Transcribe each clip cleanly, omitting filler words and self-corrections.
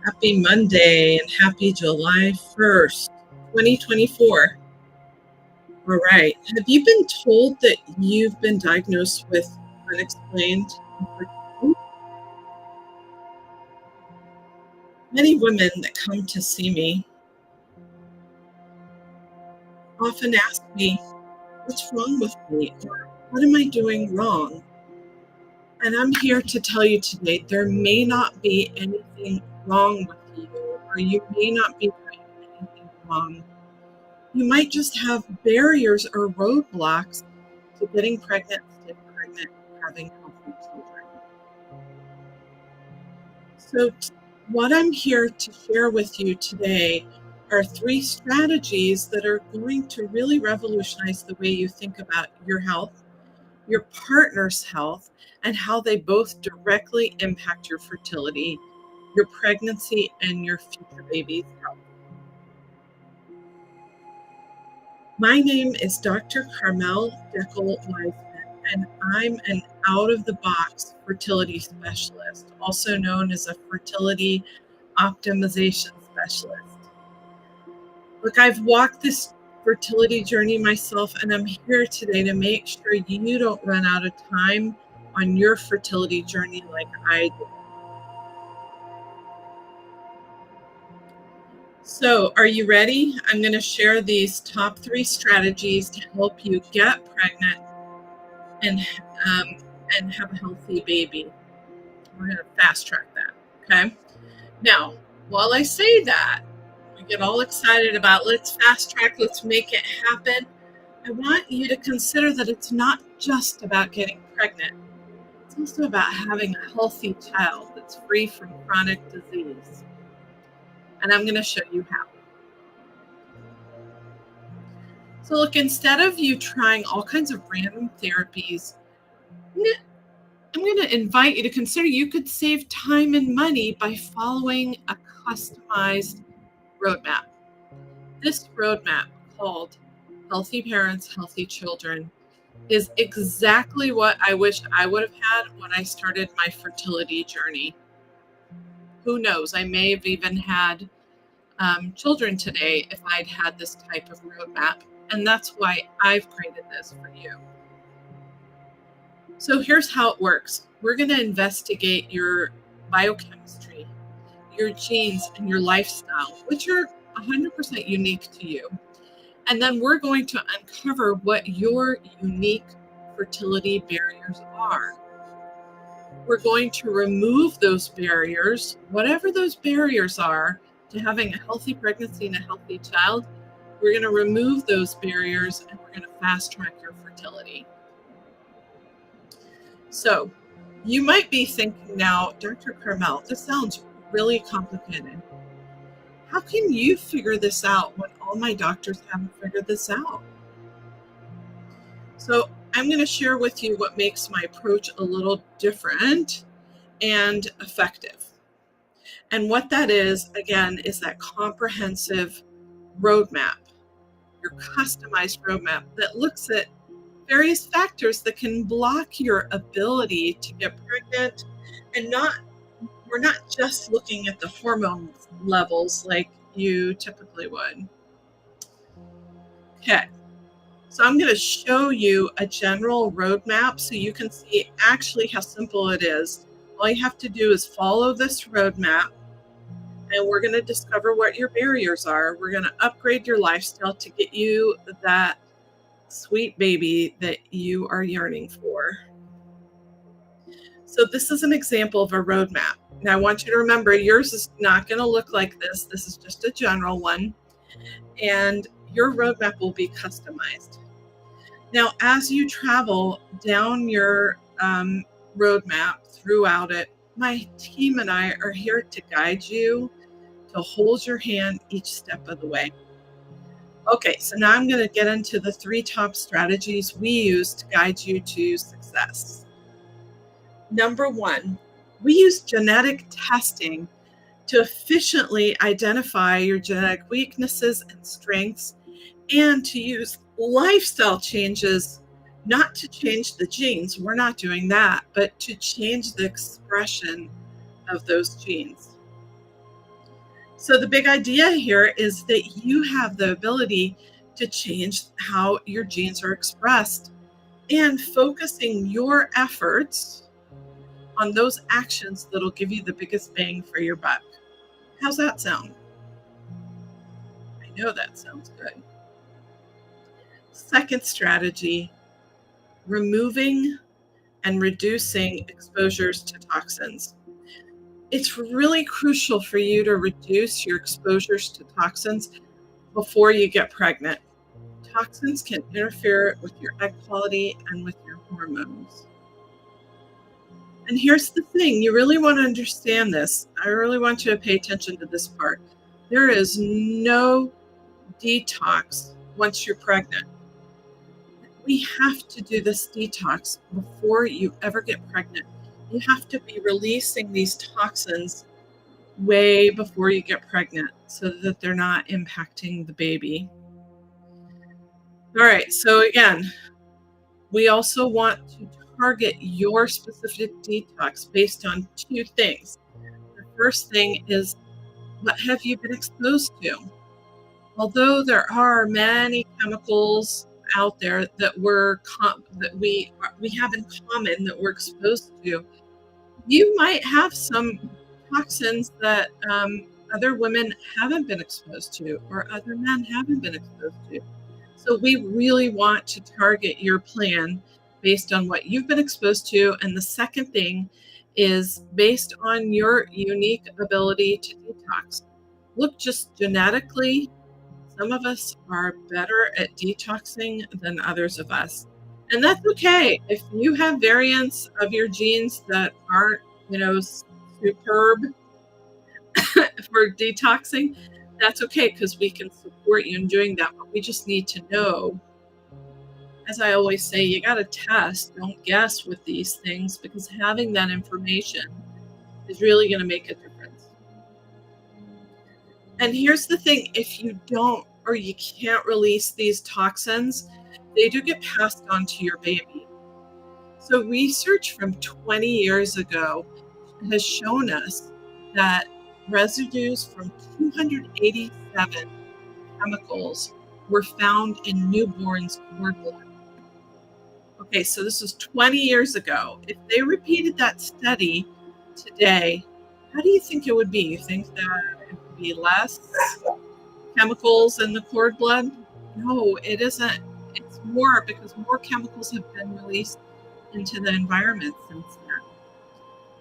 Happy Monday and happy July 1st, 2024. All right. Have you been told that you've been diagnosed with unexplained infertility? Many women that come to see me often ask me, what's wrong with me? Or what am I doing wrong? And I'm here to tell you today, there may not be anything wrong with you, or you may not be doing anything wrong. You might just have barriers or roadblocks to getting pregnant, staying pregnant, and having healthy children. So, what I'm here to share with you today are 3 strategies that are going to really revolutionize the way you think about your health, your partner's health, and how they both directly impact your fertility, your pregnancy, and your future baby's health. My name is Dr. Carmel Deckel-Wiseman, and I'm an out-of-the-box fertility specialist, also known as a fertility optimization specialist. Look, I've walked this fertility journey myself, and I'm here today to make sure you don't run out of time on your fertility journey like I did. So, are you ready? I'm going to share these top 3 strategies to help you get pregnant and um, and have a healthy baby. We're going to fast track that. Okay. Now, while I say that, we get all excited about let's fast track, let's make it happen. I want you to consider that it's not just about getting pregnant. It's also about having a healthy child that's free from chronic disease. And I'm going to show you how. So look, instead of you trying all kinds of random therapies, I'm going to invite you to consider you could save time and money by following a customized roadmap. This roadmap, called Healthy Parents, Healthy Children, is exactly what I wish I would have had when I started my fertility journey. Who knows? I may have even had children today if I'd had this type of roadmap. And that's why I've created this for you. So here's how it works. We're going to investigate your biochemistry, your genes, and your lifestyle, which are 100% unique to you. And then we're going to uncover what your unique fertility barriers are. We're going to remove those barriers, whatever those barriers are, to having a healthy pregnancy and a healthy child. We're going to remove those barriers and we're going to fast track your fertility. So you might be thinking now, Dr. Carmel, this sounds really complicated. How can you figure this out when all my doctors haven't figured this out? So I'm going to share with you what makes my approach a little different and effective. And what that is, again, is that comprehensive roadmap, your customized roadmap that looks at various factors that can block your ability to get pregnant. And we're not just looking at the hormone levels like you typically would. Okay, so I'm going to show you a general roadmap so you can see actually how simple it is. All you have to do is follow this roadmap, and we're going to discover what your barriers are. We're going to upgrade your lifestyle to get you that sweet baby that you are yearning for. So this is an example of a roadmap. Now I want you to remember yours is not going to look like this. This is just a general one. And your roadmap will be customized. Now, as you travel down your roadmap throughout it, my team and I are here to guide you, to hold your hand each step of the way. Okay, so now I'm going to get into the 3 top strategies we use to guide you to success. Number 1, we use genetic testing to efficiently identify your genetic weaknesses and strengths, and to use lifestyle changes, not to change the genes, we're not doing that, but to change the expression of those genes. So the big idea here is that you have the ability to change how your genes are expressed and focusing your efforts on those actions that'll give you the biggest bang for your buck. How's that sound? I know that sounds good. Second strategy, removing and reducing exposures to toxins. It's really crucial for you to reduce your exposures to toxins before you get pregnant. Toxins can interfere with your egg quality and with your hormones. And here's the thing, you really want to understand this. I really want you to pay attention to this part. There is no detox once you're pregnant. We have to do this detox before you ever get pregnant. You have to be releasing these toxins way before you get pregnant so that they're not impacting the baby. All right, so again, we also want to target your specific detox based on two things. The first thing is, what have you been exposed to? Although there are many chemicals out there that we have in common that we're exposed to, you might have some toxins that other women haven't been exposed to or other men haven't been exposed to. So we really want to target your plan based on what you've been exposed to. And the second thing is based on your unique ability to detox. Look, just genetically, some of us are better at detoxing than others of us. And that's okay. If you have variants of your genes that aren't, superb for detoxing, that's okay because we can support you in doing that. But we just need to know, as I always say, you got to test, don't guess with these things, because having that information is really going to make a difference. And here's the thing, if you don't or you can't release these toxins, they do get passed on to your baby. So research from 20 years ago has shown us that residues from 287 chemicals were found in newborns' cord blood. Okay, so this was 20 years ago. If they repeated that study today, how do you think it would be? You think that it would be less chemicals in the cord blood? No, it isn't. It's more, because more chemicals have been released into the environment since then.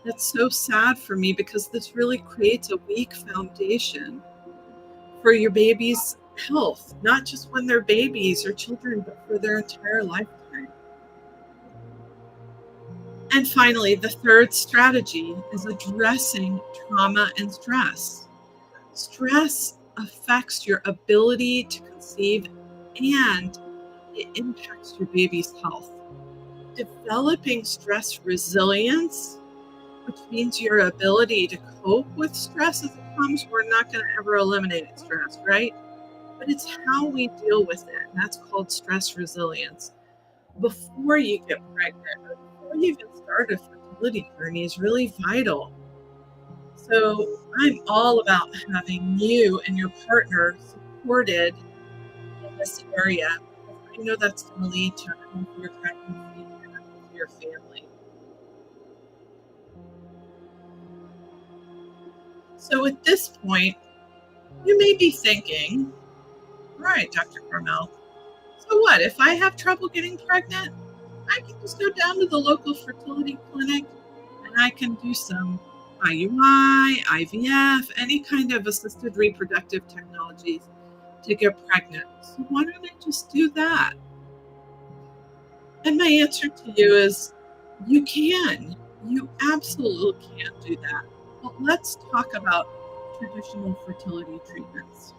That's so sad for me, because this really creates a weak foundation for your baby's health, not just when they're babies or children, but for their entire lifetime. And finally, the third strategy is addressing trauma and stress. Stress affects your ability to conceive and it impacts your baby's health. Developing stress resilience, which means your ability to cope with stress as it comes. We're not going to ever eliminate stress, right? But it's how we deal with it, and that's called stress resilience. Before you get pregnant, or before you even start a fertility journey, is really vital. So I'm all about having you and your partner supported in this area. I know that's going to lead to a healthier pregnancy and a healthier family. So at this point, you may be thinking, all right, Dr. Carmel, so what? If I have trouble getting pregnant, I can just go down to the local fertility clinic and I can do some IUI, IVF, any kind of assisted reproductive technologies to get pregnant. So why don't I just do that? And my answer to you is, you can. You absolutely can do that. But let's talk about traditional fertility treatments.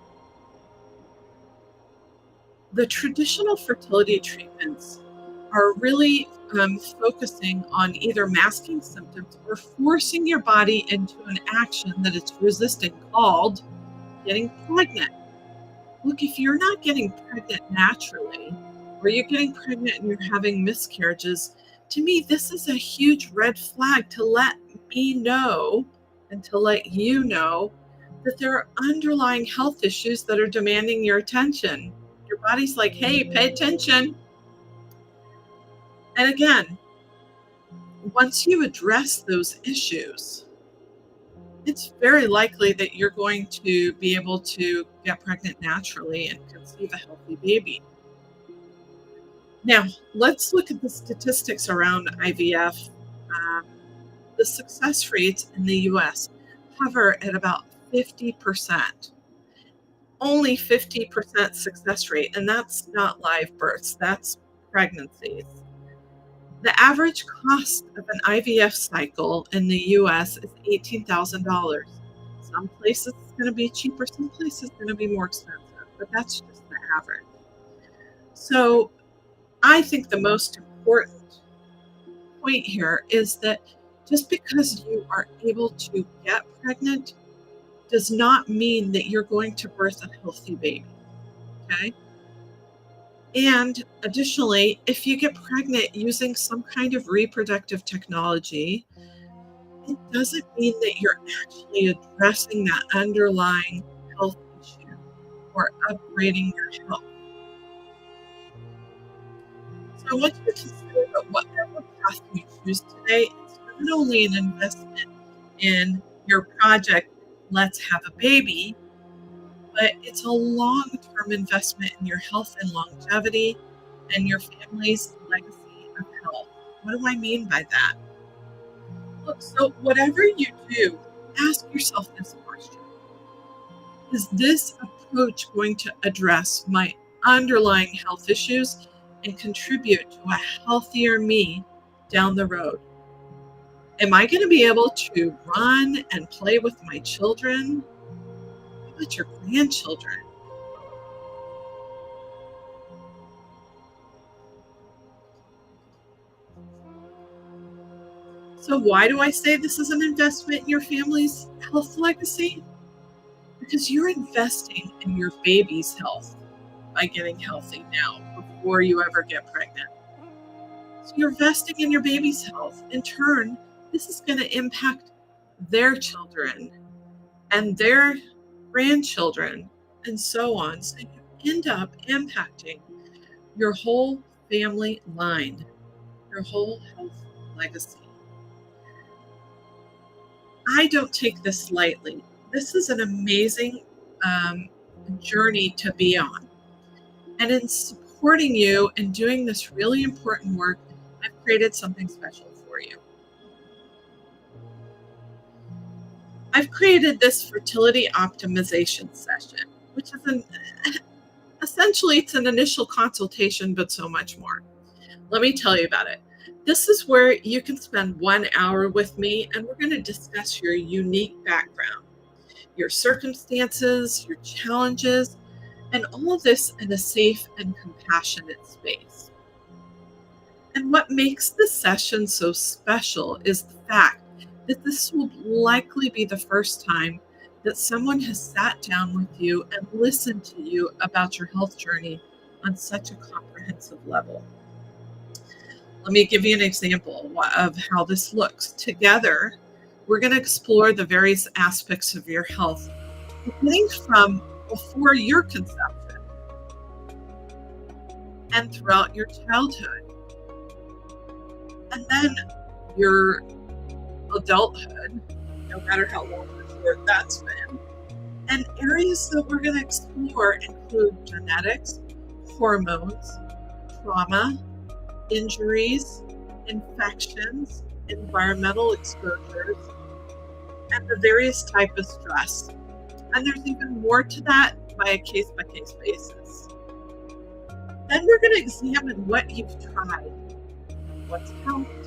The traditional fertility treatments are really focusing on either masking symptoms or forcing your body into an action that it's resisting, called getting pregnant. Look, if you're not getting pregnant naturally, or you're getting pregnant and you're having miscarriages, to me, this is a huge red flag to let me know and to let you know that there are underlying health issues that are demanding your attention. Your body's like, hey, pay attention. And again, once you address those issues, it's very likely that you're going to be able to get pregnant naturally and conceive a healthy baby. Now, let's look at the statistics around IVF. Um, the success rates in the US hover at about 50%. Only 50% success rate, and that's not live births, that's pregnancies. The average cost of an IVF cycle in the US is $18,000. Some places it's going to be cheaper, some places it's going to be more expensive, but that's just the average. So I think the most important point here is that just because you are able to get pregnant does not mean that you're going to birth a healthy baby, okay? And additionally, if you get pregnant using some kind of reproductive technology, it doesn't mean that you're actually addressing that underlying health issue or upgrading your health. So I want you to consider that whatever path you choose today, it's not only an investment in your project, let's have a baby, but it's a long-term investment in your health and longevity and your family's legacy of health. What do I mean by that? Look, so whatever you do, ask yourself this question. Is this approach going to address my underlying health issues and contribute to a healthier me down the road? Am I going to be able to run and play with my children? How about your grandchildren? So why do I say this is an investment in your family's health legacy? Because you're investing in your baby's health by getting healthy now before you ever get pregnant. So you're investing in your baby's health. In turn, this is going to impact their children and their grandchildren and so on. So you end up impacting your whole family line, your whole health legacy. I don't take this lightly. This is an amazing journey to be on. And in supporting you and doing this really important work, I've created something special for you. I've created this fertility optimization session, which is essentially it's an initial consultation, but so much more. Let me tell you about it. This is where you can spend 1 hour with me, and we're going to discuss your unique background, your circumstances, your challenges, and all of this in a safe and compassionate space. And what makes this session so special is the fact that this will likely be the first time that someone has sat down with you and listened to you about your health journey on such a comprehensive level. Let me give you an example of how this looks. Together, we're going to explore the various aspects of your health, beginning from before your conception and throughout your childhood, and then your adulthood, no matter how long or short that's been. And areas that we're going to explore include genetics, hormones, trauma, injuries, infections, environmental exposures, and the various type of stress. And there's even more to that by a case-by-case basis. Then we're going to examine what you've tried, what's helped,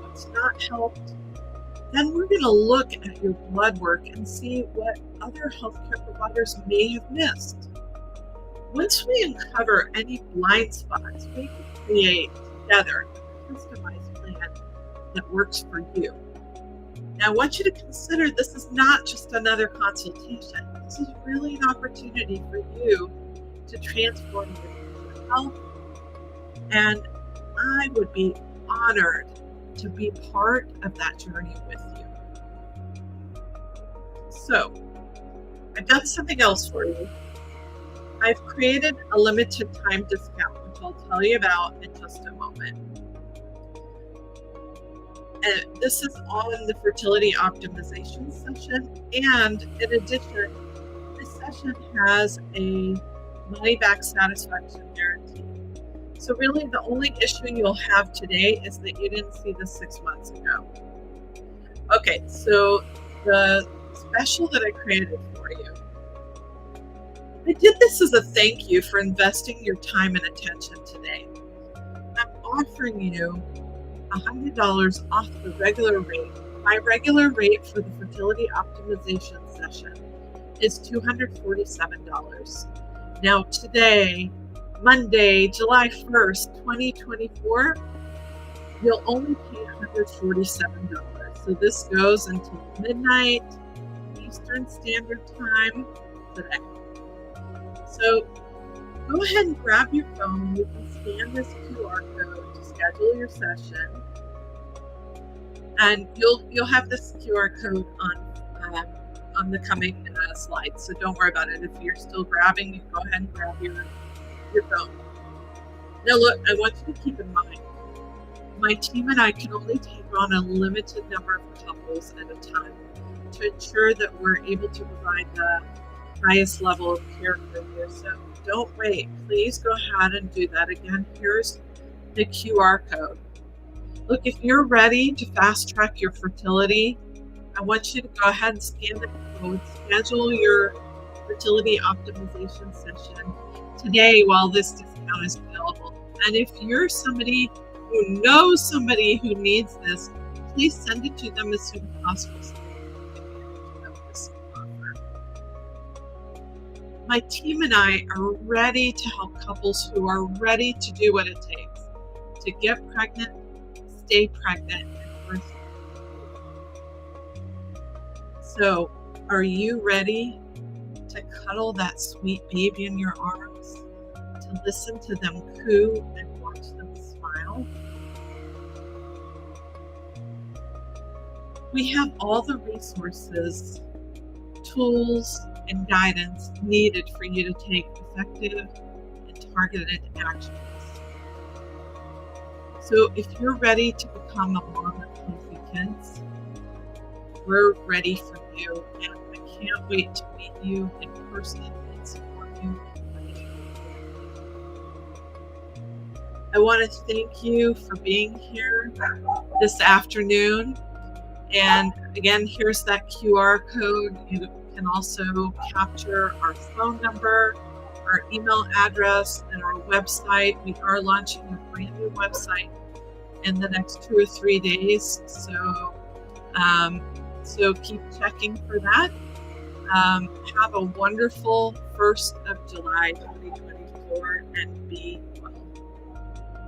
what's not helped. Then we're going to look at your blood work and see what other healthcare providers may have missed. Once we uncover any blind spots, we can create together a customized plan that works for you. Now, I want you to consider this is not just another consultation. This is really an opportunity for you to transform your health, and I would be honored to be part of that journey with you. So, I've got something else for you. I've created a limited time discount, which I'll tell you about in just a moment. And this is on the fertility optimization session. And in addition, this session has a money back satisfaction guarantee. So really the only issue you'll have today is that you didn't see this 6 months ago. Okay, so the special that I created for you, I did this as a thank you for investing your time and attention today. I'm offering you $100 off the regular rate. My regular rate for the fertility optimization session is $247. Now today, Monday, July 1st, 2024, you'll only pay $147. So this goes until midnight Eastern Standard Time today. So go ahead and grab your phone. You can scan this QR code to schedule your session, and you'll have this QR code on the coming slides. So don't worry about it. If you're still grabbing, you go ahead and grab your phone. Now look, I want you to keep in mind, my team and I can only take on a limited number of couples at a time to ensure that we're able to provide the highest level of care for you. So don't wait. Please go ahead and do that. Again, here's the QR code. Look, if you're ready to fast track your fertility, I want you to go ahead and scan the code, schedule your fertility optimization session today while this discount is available. And if you're somebody who knows somebody who needs this, please send it to them as soon as possible so they can take advantage of this offer. My team and I are ready to help couples who are ready to do what it takes to get pregnant, stay pregnant, and breastfeed. So, are you ready to cuddle that sweet baby in your arms, to listen to them coo and watch them smile? We have all the resources, tools, and guidance needed for you to take effective and targeted actions. So if you're ready to become a mom of healthy kids, we're ready for you, and I can't wait to meet you in person and support you. I want to thank you for being here this afternoon. And again, here's that QR code. You can also capture our phone number, our email address, and our website. We are launching a brand new website in the next 2 or 3 days. So keep checking for that. Have a wonderful 1st of July 2024 and be well.